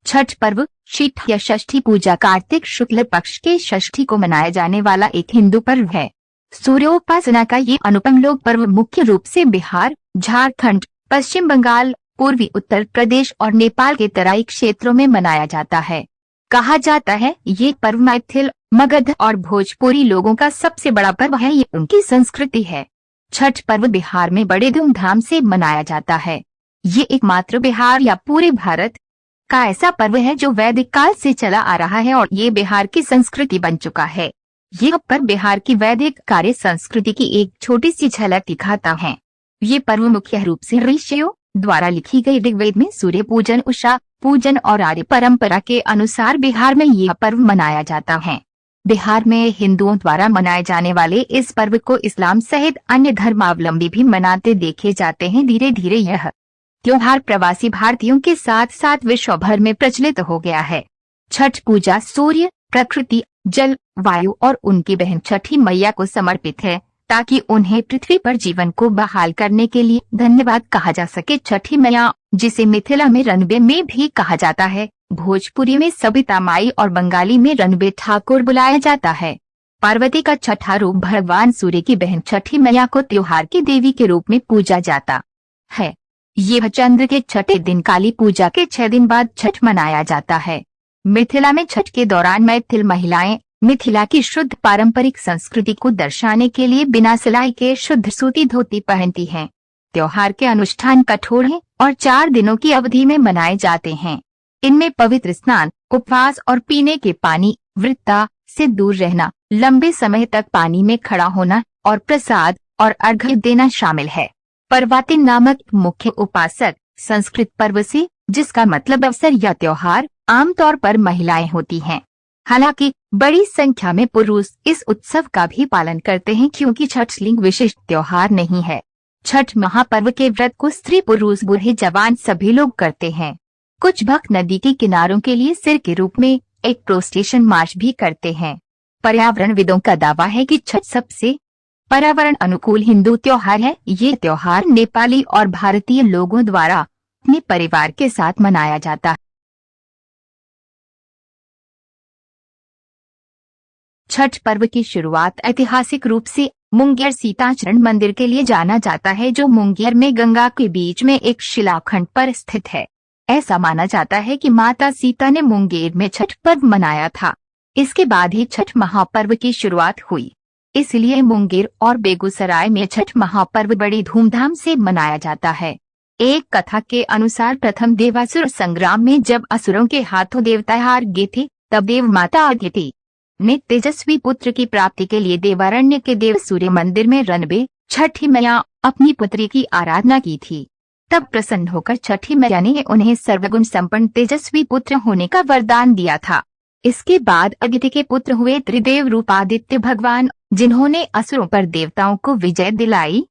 छठ पर्व शीत या षष्ठी पूजा कार्तिक शुक्ल पक्ष के षष्ठी को मनाया जाने वाला एक हिंदू पर्व है। सूर्योपासना का ये अनुपम लोक पर्व मुख्य रूप से बिहार, झारखंड, पश्चिम बंगाल, पूर्वी उत्तर प्रदेश और नेपाल के तराई क्षेत्रों में मनाया जाता है। कहा जाता है ये पर्व मैथिल, मगध और भोजपुरी लोगों का सबसे बड़ा पर्व है। ये उनकी संस्कृति है। छठ पर्व बिहार में बड़े धूमधाम से मनाया जाता है। ये एकमात्र बिहार या पूरे भारत का ऐसा पर्व है जो वैदिक काल से चला आ रहा है और ये बिहार की संस्कृति बन चुका है। ये पर्व बिहार की वैदिक कार्य संस्कृति की एक छोटी सी झलक दिखाता है। ये पर्व मुख्य रूप से ऋषियों द्वारा लिखी गई ऋग्वेद में सूर्य पूजन, उषा पूजन और आर्य परंपरा के अनुसार बिहार में यह पर्व मनाया जाता है। बिहार में हिंदुओं द्वारा मनाए जाने वाले इस पर्व को इस्लाम सहित अन्य धर्मावलंबी भी मनाते देखे जाते हैं। धीरे धीरे यह त्योहार प्रवासी भारतीयों के साथ साथ विश्व भर में प्रचलित हो गया है। छठ पूजा सूर्य, प्रकृति, जल, वायु और उनकी बहन छठी मैया को समर्पित है ताकि उन्हें पृथ्वी पर जीवन को बहाल करने के लिए धन्यवाद कहा जा सके। छठी मैया, जिसे मिथिला में रनबे में भी कहा जाता है, भोजपुरी में सबिता माई और बंगाली में रनबे ठाकुर बुलाया जाता है। पार्वती का छठा रूप भगवान सूर्य की बहन छठी मैया को त्योहार की देवी के रूप में पूजा जाता है। यह चंद्र के छठे दिन काली पूजा के 6 दिन बाद छठ मनाया जाता है। मिथिला में छठ के दौरान मैथिल महिलाएं मिथिला की शुद्ध पारंपरिक संस्कृति को दर्शाने के लिए बिना सिलाई के शुद्ध सूती धोती पहनती हैं। त्योहार के अनुष्ठान कठोर हैं और 4 दिनों की अवधि में मनाए जाते हैं। इनमें पवित्र स्नान, उपवास और पीने के पानी, वृत्ता से दूर रहना, लंबे समय तक पानी में खड़ा होना और प्रसाद और अर्घ्य देना शामिल है। पर्वातिन नामक मुख्य उपासक संस्कृत पर्व से, जिसका मतलब अवसर या त्योहार, आमतौर पर महिलाएं होती हैं। हालांकि बड़ी संख्या में पुरुष इस उत्सव का भी पालन करते हैं क्योंकि छठ लिंग विशिष्ट त्योहार नहीं है। छठ महापर्व के व्रत को स्त्री, पुरुष, बूढ़े, जवान सभी लोग करते हैं। कुछ भक्त नदी के किनारों के लिए सिर के रूप में एक प्रोस्टेशन मार्च भी करते हैं। पर्यावरणविदों का दावा है कि छठ सबसे पर्यावरण अनुकूल हिंदू त्योहार है। ये त्योहार नेपाली और भारतीय लोगों द्वारा अपने परिवार के साथ मनाया जाता है। छठ पर्व की शुरुआत ऐतिहासिक रूप से मुंगेर सीताचरण मंदिर के लिए जाना जाता है, जो मुंगेर में गंगा के बीच में एक शिलाखंड पर स्थित है। ऐसा माना जाता है कि माता सीता ने मुंगेर में छठ पर्व मनाया था। इसके बाद ही छठ महापर्व की शुरुआत हुई। इसलिए मुंगेर और बेगूसराय में छठ महापर्व बड़ी धूमधाम से मनाया जाता है। एक कथा के अनुसार प्रथम देवासुर संग्राम में जब असुरों के हाथों देवता हार गए थे, तब देव माता अदिति ने तेजस्वी पुत्र की प्राप्ति के लिए देवारण्य के देव सूर्य मंदिर में रनबे छठी मैया अपनी पुत्री की आराधना की थी। तब प्रसन्न होकर छठी मैया ने उन्हें सर्वगुण संपन्न तेजस्वी पुत्र होने का वरदान दिया था। इसके बाद अदिति के पुत्र हुए त्रिदेव रूप आदित्य भगवान, जिन्होंने असुरों पर देवताओं को विजय दिलाई।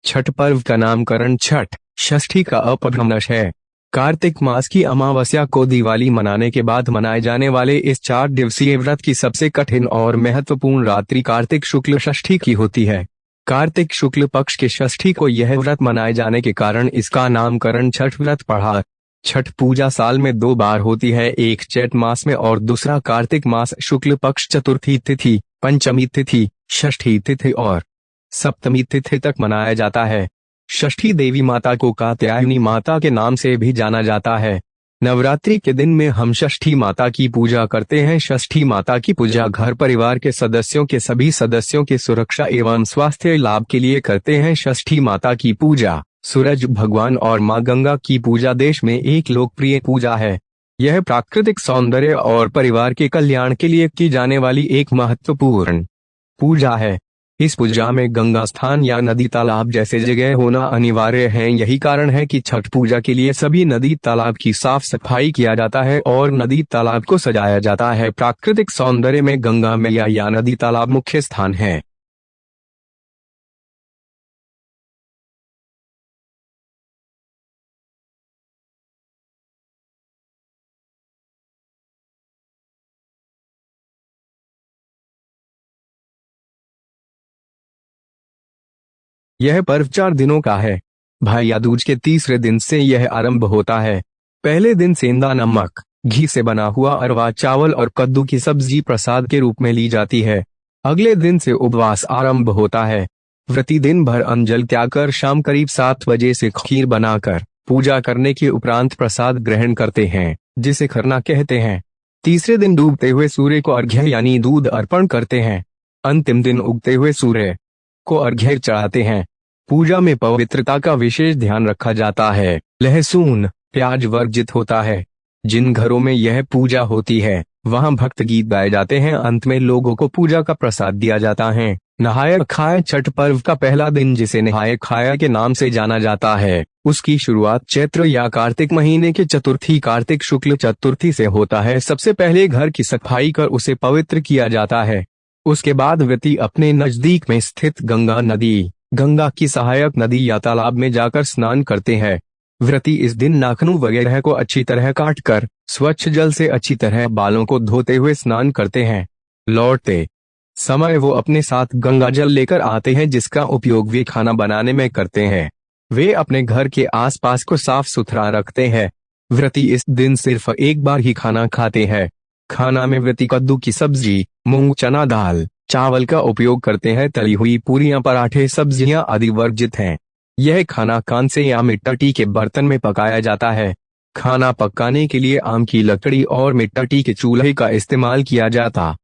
छठ पर्व का नामकरण छठ षष्ठी का अपभ्रंश है। कार्तिक मास की अमावस्या को दिवाली मनाने के बाद मनाए जाने वाले इस 4 दिवसीय व्रत की सबसे कठिन और महत्वपूर्ण रात्रि कार्तिक शुक्ल षष्ठी की होती है। कार्तिक शुक्ल पक्ष के षष्ठी को यह व्रत मनाए जाने के कारण इसका नामकरण छठ व्रत पड़ा। छठ पूजा साल में 2 बार होती है, एक चैत मास में और दूसरा कार्तिक मास शुक्ल पक्ष चतुर्थी तिथि, पंचमी तिथि, षष्ठी तिथि और सप्तमी तिथि तक मनाया जाता है। षष्ठी देवी माता को कात्यायनी माता के नाम से भी जाना जाता है। नवरात्रि के दिन में हम षष्ठी माता की पूजा करते हैं। षष्ठी माता की पूजा घर परिवार के सदस्यों के सभी सदस्यों के सुरक्षा एवं स्वास्थ्य लाभ के लिए करते हैं। षष्ठी माता की पूजा सूरज भगवान और मां गंगा की पूजा देश में एक लोकप्रिय पूजा है। यह प्राकृतिक सौंदर्य और परिवार के कल्याण के लिए की जाने वाली एक महत्वपूर्ण पूजा है। इस पूजा में गंगा स्थान या नदी तालाब जैसे जगह होना अनिवार्य है। यही कारण है कि छठ पूजा के लिए सभी नदी तालाब की साफ सफाई किया जाता है और नदी तालाब को सजाया जाता है। प्राकृतिक सौंदर्य में गंगा मैया या नदी तालाब मुख्य स्थान है। यह पर्व 4 दिनों का है। भैया दूज के तीसरे दिन से यह आरंभ होता है। पहले दिन सेंधा नमक, घी से बना हुआ अरवा चावल और कद्दू की सब्जी प्रसाद के रूप में ली जाती है। अगले दिन से उपवास आरंभ होता है। व्रती दिन भर अन्न जल त्याग कर शाम करीब 7 बजे से खीर बनाकर पूजा करने के उपरांत प्रसाद ग्रहण करते हैं, जिसे खरना कहते हैं। तीसरे दिन डूबते हुए सूर्य को अर्घ्य यानी दूध अर्पण करते हैं। अंतिम दिन उगते हुए सूर्य को अर्घ्य चढ़ाते हैं। पूजा में पवित्रता का विशेष ध्यान रखा जाता है। लहसुन प्याज वर्जित होता है। जिन घरों में यह पूजा होती है वहां भक्त गीत गाए जाते हैं। अंत में लोगों को पूजा का प्रसाद दिया जाता है। नहाय खाय छठ पर्व का पहला दिन, जिसे नहाय खाया के नाम से जाना जाता है, उसकी शुरुआत चैत्र या कार्तिक महीने के चतुर्थी कार्तिक शुक्ल चतुर्थी से होता है। सबसे पहले घर की सफाई कर उसे पवित्र किया जाता है। उसके बाद व्रती अपने नजदीक में स्थित गंगा नदी, गंगा की सहायक नदी या तालाब में जाकर स्नान करते हैं। व्रती इस दिन नाखून वगैरह को अच्छी तरह काटकर स्वच्छ जल से अच्छी तरह बालों को धोते हुए स्नान करते हैं। लौटते समय वो अपने साथ गंगा जल लेकर आते हैं, जिसका उपयोग वे खाना बनाने में करते हैं। वे अपने घर के आसपास को साफ सुथरा रखते हैं। व्रती इस दिन सिर्फ एक बार ही खाना खाते हैं। खाना में व्रती कद्दू की सब्जी, मूंग चना दाल, चावल का उपयोग करते हैं। तली हुई पूरियां, पराठे, सब्जियां आदि वर्जित हैं। यह खाना कांसे या मिट्टी के बर्तन में पकाया जाता है। खाना पकाने के लिए आम की लकड़ी और मिट्टी के चूल्हे का इस्तेमाल किया जाता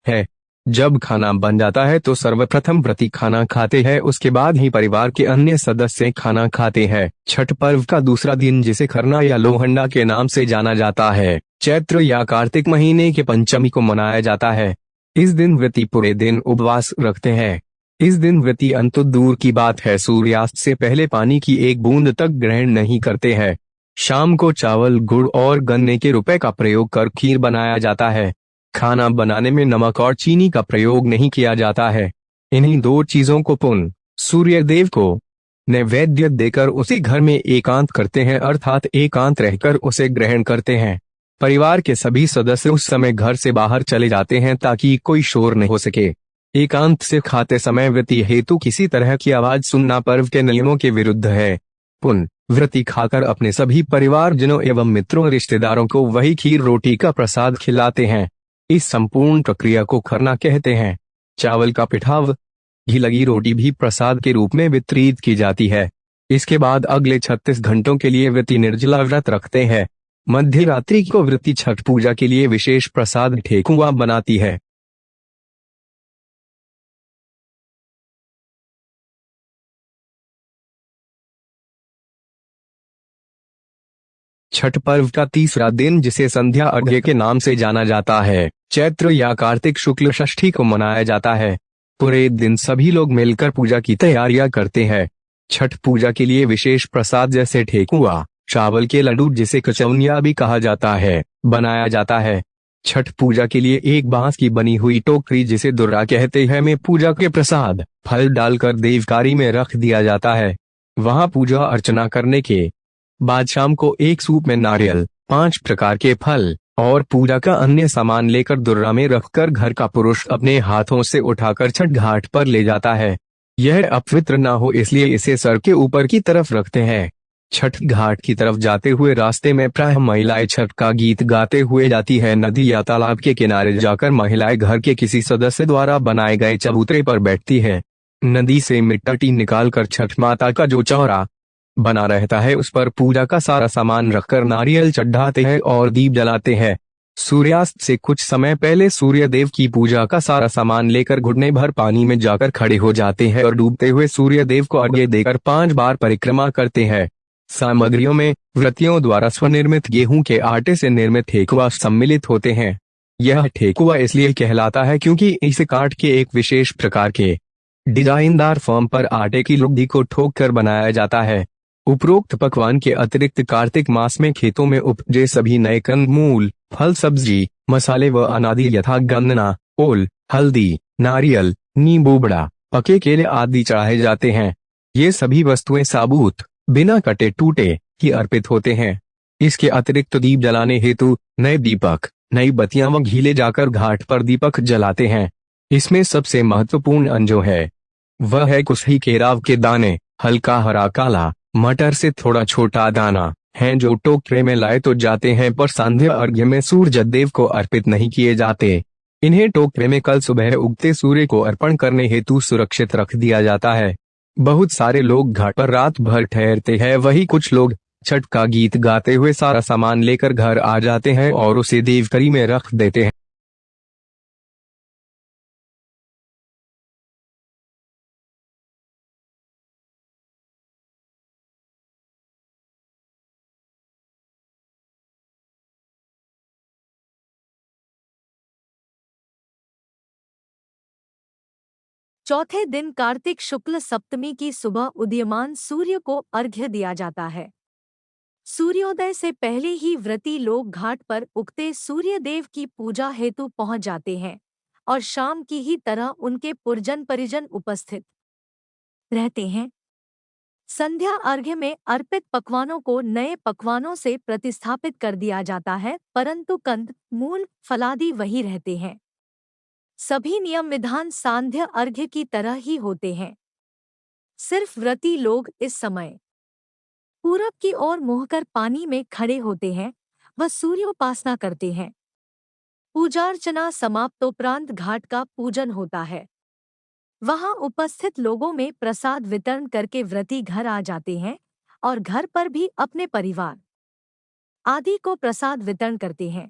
है। जब खाना बन जाता है तो सर्वप्रथम व्रती खाना खाते हैं, उसके बाद ही परिवार के अन्य सदस्य खाना खाते हैं। छठ पर्व का दूसरा दिन, जिसे खरना या लोहंडा के नाम से जाना जाता है, चैत्र या कार्तिक महीने के पंचमी को मनाया जाता है। इस दिन व्रती पूरे दिन उपवास रखते हैं। इस दिन व्रती अंत दूर की बात है, सूर्यास्त से पहले पानी की एक बूंद तक ग्रहण नहीं करते हैं। शाम को चावल, गुड़ और गन्ने के रुपए का प्रयोग कर खीर बनाया जाता है। खाना बनाने में नमक और चीनी का प्रयोग नहीं किया जाता है। इन्हीं दो चीजों को पुन सूर्य देव को नैवेद्य देकर उसी घर में एकांत करते हैं, अर्थात एकांत रहकर उसे ग्रहण करते हैं। परिवार के सभी सदस्य उस समय घर से बाहर चले जाते हैं ताकि कोई शोर न हो सके। एकांत से खाते समय व्रती हेतु किसी तरह की आवाज सुनना पर्व के नियमों के विरुद्ध है। पुन व्रती खाकर अपने सभी परिवारजनों एवं मित्रों रिश्तेदारों को वही खीर रोटी का प्रसाद खिलाते हैं। इस संपूर्ण प्रक्रिया को खरना कहते हैं। चावल का पिठाव, घी लगी रोटी भी प्रसाद के रूप में वितरित की जाती है। इसके बाद अगले 36 घंटों के लिए व्रती निर्जला व्रत रखते हैं। मध्य रात्रि को व्रती छठ पूजा के लिए विशेष प्रसाद ठेकुआ बनाती है। छठ पर्व का तीसरा दिन, जिसे संध्या अर्घ्य के नाम से जाना जाता है, चैत्र या कार्तिक शुक्ल षष्ठी को मनाया जाता है। पूरे दिन सभी लोग मिलकर पूजा की तैयारियां करते हैं। छठ पूजा के लिए विशेष प्रसाद जैसे ठेकुआ, चावल के लड्डू जिसे कचौनिया भी कहा जाता है, बनाया जाता है। छठ पूजा के लिए एक बांस की बनी हुई टोकरी, जिसे दुर्रा कहते हैं, में पूजा के प्रसाद फल डालकर देवकारी में रख दिया जाता है। वहां पूजा अर्चना करने के बाद शाम को एक सूप में नारियल, 5 प्रकार के फल और पूजा का अन्य सामान लेकर दुर्रा में रखकर घर का पुरुष अपने हाथों से उठाकर छठ घाट पर ले जाता है। यह अपवित्र ना हो इसलिए इसे सर के ऊपर की तरफ रखते हैं। छठ घाट की तरफ जाते हुए रास्ते में प्रायः महिलाएं छठ का गीत गाते हुए जाती है। नदी या तालाब के किनारे जाकर महिलाएं घर के किसी सदस्य द्वारा बनाए गए चबूतरे पर बैठती है। नदी से मिट्टी निकालकर छठ माता का जो चौरा बना रहता है उस पर पूजा का सारा सामान रखकर नारियल चढ़ाते हैं और दीप जलाते हैं। सूर्यास्त से कुछ समय पहले सूर्य देव की पूजा का सारा सामान लेकर घुटने भर पानी में जाकर खड़े हो जाते हैं और डूबते हुए सूर्य देव को अर्घ्य देकर 5 बार परिक्रमा करते हैं। सामग्रियों में व्रतियों द्वारा स्वनिर्मित गेहूं के आटे से निर्मित ठेकुआ सम्मिलित होते हैं। यह ठेकुआ इसलिए कहलाता है क्योंकि इसे काट के एक विशेष प्रकार के डिजाइनदार फॉर्म पर आटे की लुगदी को ठोक कर बनाया जाता है। उपरोक्त पकवान के अतिरिक्त कार्तिक मास में खेतों में उपजे सभी नए कंदमूल, फल, सब्जी, मसाले व अनादि यथा गन्ना, ओल, हल्दी, नारियल, नींबू बड़ा, पके केले आदि चढ़ाए जाते हैं। ये सभी वस्तुएं साबुत, बिना कटे टूटे ही अर्पित होते हैं। इसके अतिरिक्त दीप जलाने हेतु नए दीपक, नई बत्तियां व घी ले जाकर घाट पर दीपक जलाते हैं। इसमें सबसे महत्वपूर्ण अंजो है वह है कुसही केराव के दाने, हल्का हरा काला, मटर से थोड़ा छोटा दाना हैं जो टोकरे में लाए तो जाते हैं, पर सांध्य अर्घ्य में सूर्य देव को अर्पित नहीं किए जाते। इन्हें टोकरे में कल सुबह उगते सूर्य को अर्पण करने हेतु सुरक्षित रख दिया जाता है। बहुत सारे लोग घाट पर रात भर ठहरते हैं, वही कुछ लोग छठ का गीत गाते हुए सारा सामान लेकर घर आ जाते हैं और उसे देवकरी में रख देते हैं। चौथे दिन कार्तिक शुक्ल सप्तमी की सुबह उदीयमान सूर्य को अर्घ्य दिया जाता है। सूर्योदय से पहले ही व्रती लोग घाट पर उगते सूर्य देव की पूजा हेतु पहुंच जाते हैं और शाम की ही तरह उनके पुरजन परिजन उपस्थित रहते हैं। संध्या अर्घ्य में अर्पित पकवानों को नए पकवानों से प्रतिस्थापित कर दिया जाता है, परंतु कंद मूल फलादि वही रहते हैं। सभी नियम विधान सांध्य अर्घ्य की तरह ही होते हैं। सिर्फ व्रती लोग इस समय पूरब की ओर मुहकर पानी में खड़े होते हैं व सूर्योपासना करते हैं। पूजार्चना समाप्तोपरांत घाट का पूजन होता है। वहां उपस्थित लोगों में प्रसाद वितरण करके व्रती घर आ जाते हैं और घर पर भी अपने परिवार आदि को प्रसाद वितरण करते हैं।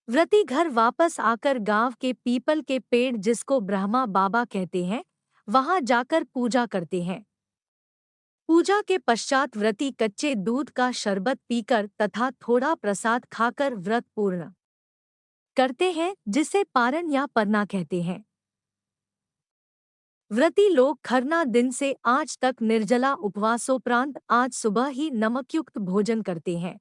व्रती घर वापस आकर गांव के पीपल के पेड़, जिसको ब्रह्मा बाबा कहते हैं, वहां जाकर पूजा करते हैं। पूजा के पश्चात व्रती कच्चे दूध का शरबत पीकर तथा थोड़ा प्रसाद खाकर व्रत पूर्ण करते हैं, जिसे पारण या परना कहते हैं। व्रती लोग खरना दिन से आज तक निर्जला उपवासोपरांत आज सुबह ही नमकयुक्त भोजन करते हैं।